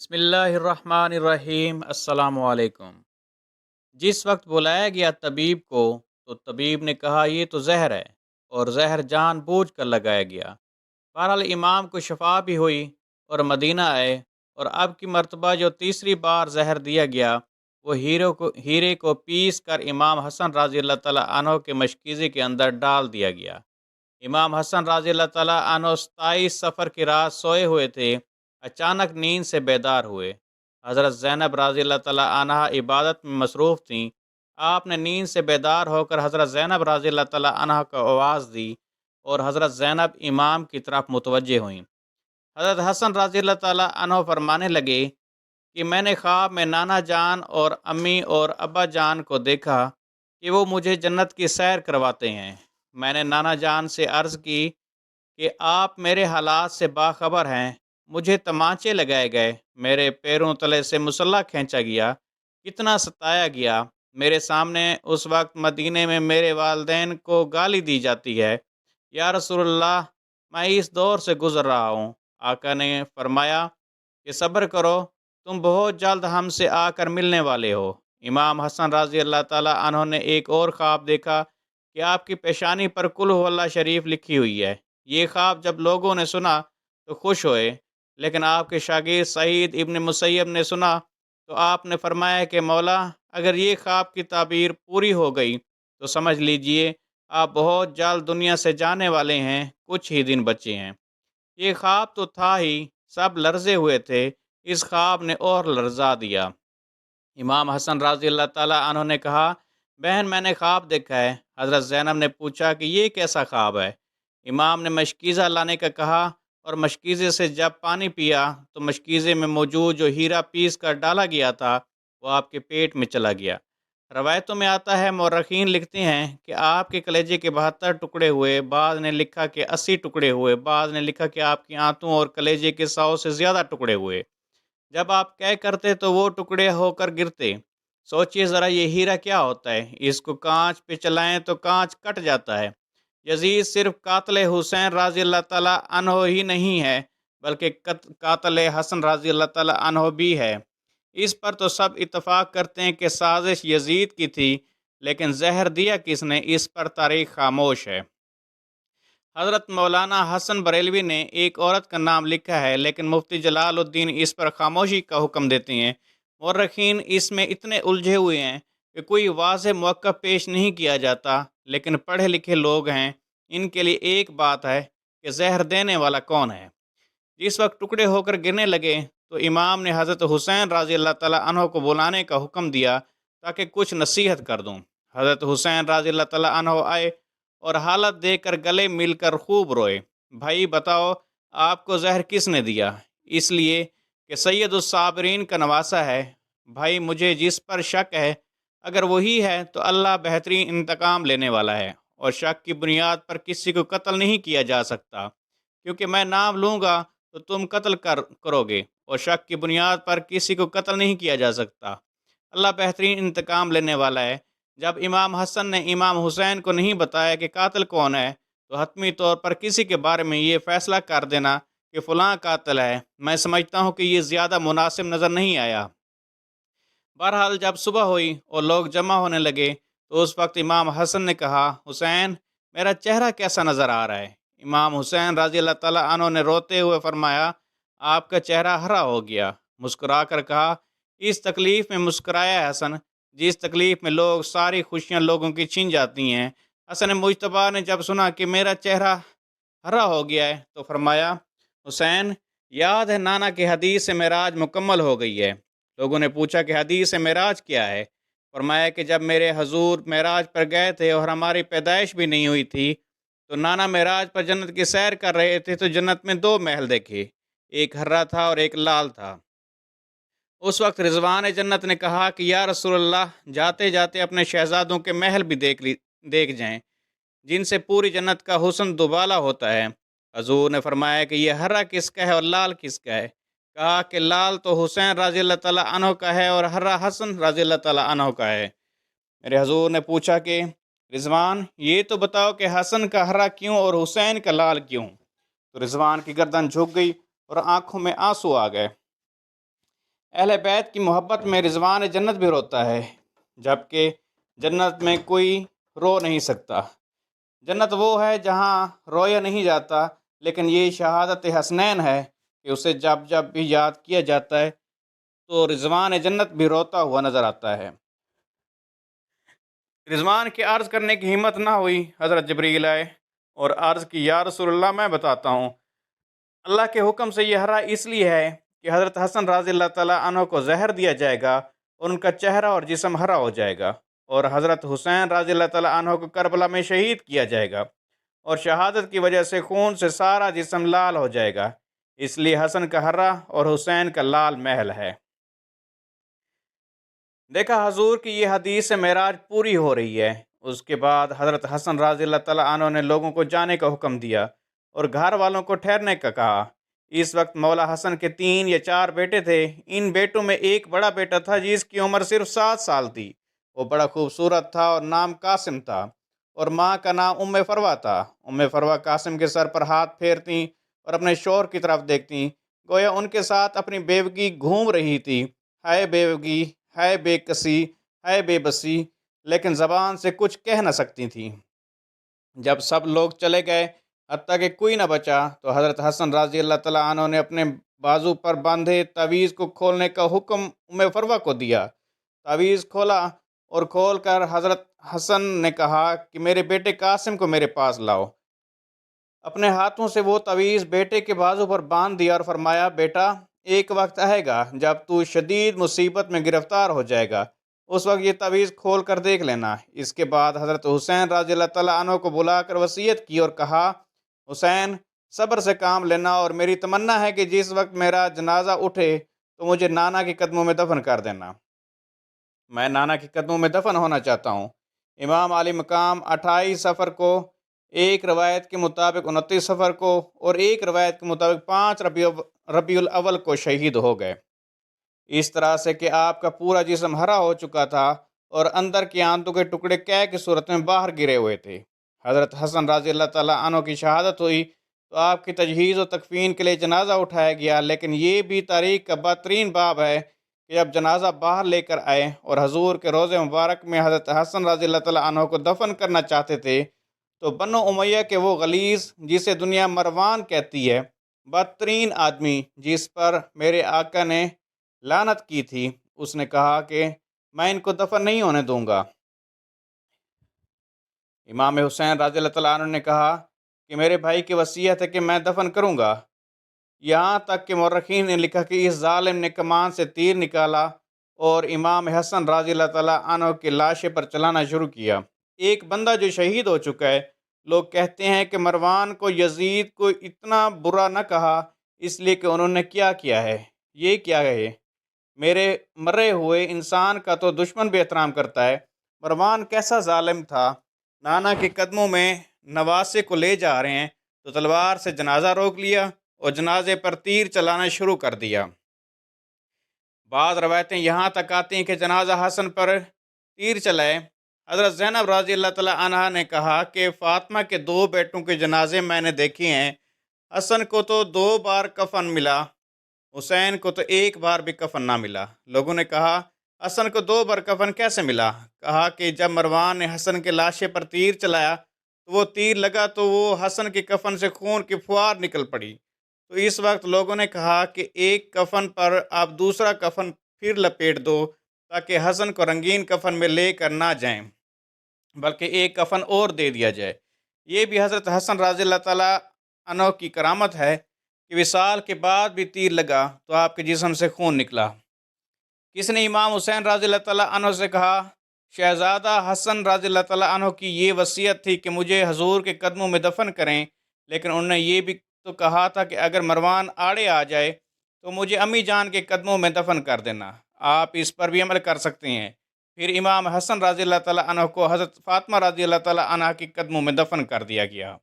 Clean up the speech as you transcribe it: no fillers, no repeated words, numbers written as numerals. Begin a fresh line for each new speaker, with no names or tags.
बसमिल्लाहिर्रहमानिर्रहीम। अस्सलामु अलैकुम। जिस वक्त बुलाया गया तबीब को तो तबीब ने कहा ये तो जहर है और जहर जानबूझ कर लगाया गया। बहरहाल इमाम को शफा भी हुई और मदीना आए और अब की मर्तबा जो तीसरी बार जहर दिया गया वो हीरे को पीस कर इमाम हसन रज़ी अल्लाह ताला अन्हो के मशकीज़े के अंदर डाल दिया गया। इमाम हसन रज़ी अल्लाह ताला अन्हो 27 सफ़र की रात सोए हुए थे। अचानक नींद से बेदार हुए। हज़रत ज़ैनब रज़ी अल्लाह ताला अन्हा इबादत में मसरूफ़ थीं। आपने नींद से बेदार होकर हज़रत ज़ैनब रज़ी अल्लाह ताला अन्हा को आवाज़ दी और हज़रत ज़ैनब इमाम की तरफ मुतवज्जे हुईं। हज़रत हसन रज़ी अल्लाह ताला अन्हो फरमाने लगे कि मैंने ख्वाब में नाना जान और अम्मी और अब्बा जान को देखा कि वो मुझे जन्नत की सैर करवाते हैं। मैंने नाना जान से अर्ज़ की कि आप मेरे हालात से बाखबर हैं। मुझे तमाचे लगाए गए, मेरे पैरों तले से मुसल्ला खींचा गया, कितना सताया गया। मेरे सामने उस वक्त मदीने में मेरे वालदैन को गाली दी जाती है। या रसूलल्लाह, मैं इस दौर से गुज़र रहा हूँ। आका ने फरमाया कि सब्र करो, तुम बहुत जल्द हमसे आकर मिलने वाले हो। इमाम हसन रज़ी अल्लाह ताला अन्हो ने एक और ख्वाब देखा कि आपकी पेशानी पर कुल हु अल्लाह शरीफ लिखी हुई है। ये ख्वाब जब लोगों ने सुना तो खुश हुए, लेकिन आपके शागिर्द सईद इब्न मुसैयब ने सुना तो आपने फरमाया कि मौला, अगर ये ख्वाब की ताबीर पूरी हो गई तो समझ लीजिए आप बहुत जल्द दुनिया से जाने वाले हैं, कुछ ही दिन बचे हैं। ये ख्वाब तो था ही, सब लरजे हुए थे, इस ख्वाब ने और लरजा दिया। इमाम हसन रज़ी अल्लाह ताला अन्हो ने कहा, बहन मैंने ख्वाब देखा है। हज़रत ज़ैनब ने पूछा कि ये कैसा ख्वाब है? इमाम ने मशकीज़ा लाने का कहा और मशकीज़े से जब पानी पिया तो मशकीज़े में मौजूद जो हीरा पीस कर डाला गया था वो आपके पेट में चला गया। रवायतों में आता है, मौरख़ीन लिखते हैं कि आपके कलेजे के 72 टुकड़े हुए, बाद ने लिखा कि 80 टुकड़े हुए, बाद ने लिखा कि आपकी आंतों और कलेजे के 100 से ज़्यादा टुकड़े हुए। जब आप क्या करते तो वो टुकड़े होकर गिरते। सोचिए ज़रा ये हीरा क्या होता है, इसको कांच पे चलाएं तो कांच कट जाता है। यजीद सिर्फ कातले हुसैन राज़ी अल्लाह ताला अन्हो ही नहीं है, बल्कि कातले हसन राज़ी अल्लाह ताला अन्हो भी है। इस पर तो सब इत्तफाक करते हैं कि साजिश यजीद की थी, लेकिन जहर दिया किसने, इस पर तारीख खामोश है। हज़रत मौलाना हसन बरेलवी ने एक औरत का नाम लिखा है, लेकिन मुफ्ती जलालुद्दीन इस पर खामोशी का हुक्म देते हैं। मौरखीन इसमें इतने उलझे हुए हैं कि कोई वाज़ेह मौक़िफ़ पेश नहीं किया जाता, लेकिन पढ़े लिखे लोग हैं, इनके लिए एक बात है कि जहर देने वाला कौन है। जिस वक्त टुकड़े होकर गिरने लगे तो इमाम ने हज़रत हुसैन रज़ी अल्लाह ताला अन्हो को बुलाने का हुक्म दिया ताकि कुछ नसीहत कर दूँ। हज़रत हुसैन रज़ी अल्लाह ताला अन्हो आए और हालत देखकर गले मिलकर खूब रोए। भाई बताओ, आपको जहर किसने दिया? इसलिए कि सैयदुस्साबरीन का नवासा है। भाई मुझे जिस पर शक है, अगर वही है तो अल्लाह बेहतरीन इंतकाम लेने वाला है और शक की बुनियाद पर किसी को कत्ल नहीं किया जा सकता, क्योंकि मैं नाम लूँगा तो तुम कत्ल करोगे और शक की बुनियाद पर किसी को कत्ल नहीं किया जा सकता। अल्लाह बेहतरीन इंतकाम लेने वाला है। जब इमाम हसन ने इमाम हुसैन को नहीं बताया कि कातिल कौन है, तो हतमी तौर पर किसी के बारे में ये फ़ैसला कर देना कि फ़लाँ कातिल है, मैं समझता हूँ कि ये ज़्यादा मुनासिब नज़र नहीं आया। बहरहाल जब सुबह हुई और लोग जमा होने लगे तो उस वक्त इमाम हसन ने कहा, हुसैन, मेरा चेहरा कैसा नज़र आ रहा है? इमाम हुसैन रज़ी अल्लाह ताला अन्हो ने रोते हुए फरमाया, आपका चेहरा हरा हो गया। मुस्कुरा कर कहा, इस तकलीफ़ में मुस्कुराया है हसन, जिस तकलीफ़ में लोग सारी खुशियाँ लोगों की छीन जाती हैं। हसन मुजतबा ने जब सुना कि मेरा चेहरा हरा हो गया है तो फरमाया, हुसैन, याद है नाना की हदीस से मेराज मुकम्मल हो गई है। लोगों ने पूछा कि हदीस मेराज क्या है? फरमाया कि जब मेरे हजूर मेराज पर गए थे और हमारी पैदाइश भी नहीं हुई थी, तो नाना मेराज पर जन्नत की सैर कर रहे थे तो जन्नत में दो महल देखे, एक हरा था और एक लाल था। उस वक्त रिजवान जन्नत ने कहा कि या रसूलल्लाह, जाते जाते अपने शहजादों के महल भी देख जाएं, जिनसे पूरी जन्नत का हुस्न दुबाला होता है। हजूर ने फरमाया कि यह हरा किसका है और लाल किसका है? कहा कि लाल तो हुसैन रज़ी अल्लाह ताला अन्हो का है और हरा हसन रज़ी अल्लाह ताला अन्हो का है। मेरे हजूर ने पूछा कि रिजवान, ये तो बताओ कि हसन का हरा क्यों और हुसैन का लाल क्यों? तो रिजवान की गर्दन झुक गई और आंखों में आंसू आ गए। اہل بیت کی محبت میں رضوان جنت بھی روتا ہے، جبکہ جنت میں کوئی رو نہیں سکتا۔ جنت وہ ہے جہاں رویا نہیں جاتا، لیکن یہ شہادت حسنین ہے کہ اسے جب جب بھی یاد کیا جاتا ہے تو رضوان جنت بھی روتا ہوا نظر آتا ہے۔ رضوان کے عرض کرنے کی ہمت نہ ہوئی، حضرت جبریل آئے اور عرض کی، یا رسول اللہ، میں بتاتا ہوں، اللہ کے حکم سے یہ ہرا اس لیے ہے کہ حضرت حسن رضی اللہ تعالیٰ عنہ کو زہر دیا جائے گا اور ان کا چہرہ اور جسم ہرا ہو جائے گا، اور حضرت حسین رضی اللہ تعالیٰ عنہ کو کربلا میں شہید کیا جائے گا، اور شہادت کی وجہ سے خون سے سارا جسم لال ہو جائے گا، اس لیے حسن کا ہرا اور حسین کا لال محل ہے۔ دیکھا حضور کی یہ حدیث معراج پوری ہو رہی ہے۔ اس کے بعد حضرت حسن رضی اللہ تعالیٰ عنہ نے لوگوں کو جانے کا حکم دیا اور گھر والوں کو ٹھہرنے کا کہا۔ اس وقت مولا حسن کے 3 یا 4 بیٹے تھے۔ ان بیٹوں میں ایک بڑا بیٹا تھا جس کی عمر صرف 7 سال تھی۔ وہ بڑا خوبصورت تھا اور نام قاسم تھا، اور ماں کا نام فروہ تھا۔ فروہ قاسم کے سر پر ہاتھ پھیرتیں اور اپنے شوہر کی طرف دیکھتیں، گویا ان کے ساتھ اپنی بیوگی گھوم رہی تھی۔ ہائے بیوگی، ہائے بے کسی، ہائے بے بسی، لیکن زبان سے کچھ کہہ نہ سکتی تھیں۔ جب سب لوگ چلے گئے، حتیٰ کہ کوئی نہ بچا، تو حضرت حسن رضی اللہ تعالیٰ عنہ نے اپنے بازو پر باندھے تعویذ کو کھولنے کا حکم فروہ کو دیا۔ تعویذ کھولا اور کھول کر حضرت حسن نے کہا کہ میرے بیٹے قاسم کو میرے پاس لاؤ۔ اپنے ہاتھوں سے وہ تعویذ بیٹے کے بازو پر باندھ دیا اور فرمایا، بیٹا، ایک وقت آئے گا جب تو شدید مصیبت میں گرفتار ہو جائے گا، اس وقت یہ تعویذ کھول کر دیکھ لینا۔ اس کے بعد حضرت حسین رضی اللہ تعالیٰ عنہ کو بلا کر وصیت کی اور کہا، حسین، صبر سے کام لینا، اور میری تمنا ہے کہ جس وقت میرا جنازہ اٹھے تو مجھے نانا کے قدموں میں دفن کر دینا۔ میں نانا کے قدموں میں دفن ہونا چاہتا ہوں۔ امام علی مقام 28 صفر کو، ایک روایت کے مطابق 29 صفر کو، اور ایک روایت کے مطابق 5 ربیع الاول کو شہید ہو گئے، اس طرح سے کہ آپ کا پورا جسم ہرا ہو چکا تھا اور اندر کی آنتوں کے ٹکڑے قے کی صورت میں باہر گرے ہوئے تھے۔ حضرت حسن رضی اللہ تعالیٰ عنہ کی شہادت ہوئی تو آپ کی تجہیز و تکفین کے لیے جنازہ اٹھایا گیا، لیکن یہ بھی تاریخ کا بدترین باب ہے کہ جب جنازہ باہر لے کر آئے اور حضور کے روضے مبارک میں حضرت حسن رضی اللہ تعالیٰ عنہ کو دفن کرنا چاہتے تھے، تو بنو امیہ کے وہ غلیظ، جسے دنیا مروان کہتی ہے، بدترین آدمی جس پر میرے آقا نے لعنت کی تھی، اس نے کہا کہ میں ان کو دفن نہیں ہونے دوں گا۔ امام حسین رضی اللہ تعالیٰ عنہ نے کہا کہ میرے بھائی کی وصیت ہے کہ میں دفن کروں گا، یہاں تک کہ مورخین نے لکھا کہ اس ظالم نے کمان سے تیر نکالا اور امام حسن رضی اللہ تعالیٰ عنہ کی لاشیں پر چلانا شروع کیا۔ ایک بندہ جو شہید ہو چکا ہے، لوگ کہتے ہیں کہ مروان کو یزید کو اتنا برا نہ کہا اس لیے کہ انہوں نے کیا ہے۔ یہ کیا ہے؟ میرے مرے ہوئے انسان کا تو دشمن بھی احترام کرتا ہے۔ مروان کیسا ظالم تھا! نانا کے قدموں میں نواسے کو لے جا رہے ہیں تو تلوار سے جنازہ روک لیا اور جنازے پر تیر چلانا شروع کر دیا۔ بعض روایتیں یہاں تک آتی ہیں کہ جنازہ حسن پر تیر چلائے۔ حضرت زینب رضی اللہ تعالیٰ عنہا نے کہا کہ فاطمہ کے 2 بیٹوں کے جنازے میں نے دیکھے ہیں، حسن کو تو 2 بار کفن ملا، حسین کو تو 1 بار بھی کفن نہ ملا۔ لوگوں نے کہا، حسن کو 2 بار کفن کیسے ملا؟ کہا کہ جب مروان نے حسن کے لاشے پر تیر چلایا تو وہ تیر لگا تو وہ حسن کے کفن سے خون کی فوار نکل پڑی، تو اس وقت لوگوں نے کہا کہ ایک کفن پر آپ دوسرا کفن پھر لپیٹ دو تاکہ حسن کو رنگین کفن میں لے کر نہ جائیں، بلکہ ایک کفن اور دے دیا جائے۔ یہ بھی حضرت حسن رضی اللہ تعالیٰ عنہ کی کرامت ہے کہ وصال کے بعد بھی تیر لگا تو آپ کے جسم سے خون نکلا۔ کس نے امام حسین رضی اللہ تعالیٰ عنہ سے کہا، شہزادہ حسن رضی اللہ تعالیٰ عنہ کی یہ وصیت تھی کہ مجھے حضور کے قدموں میں دفن کریں، لیکن انہوں نے یہ بھی تو کہا تھا کہ اگر مروان آڑے آ جائے تو مجھے امی جان کے قدموں میں دفن کر دینا، آپ اس پر بھی عمل کر سکتے ہیں۔ پھر امام حسن رضی اللہ تعالیٰ عنہ کو حضرت فاطمہ رضی اللہ تعالیٰ عنہ کے قدموں میں دفن کر دیا گیا۔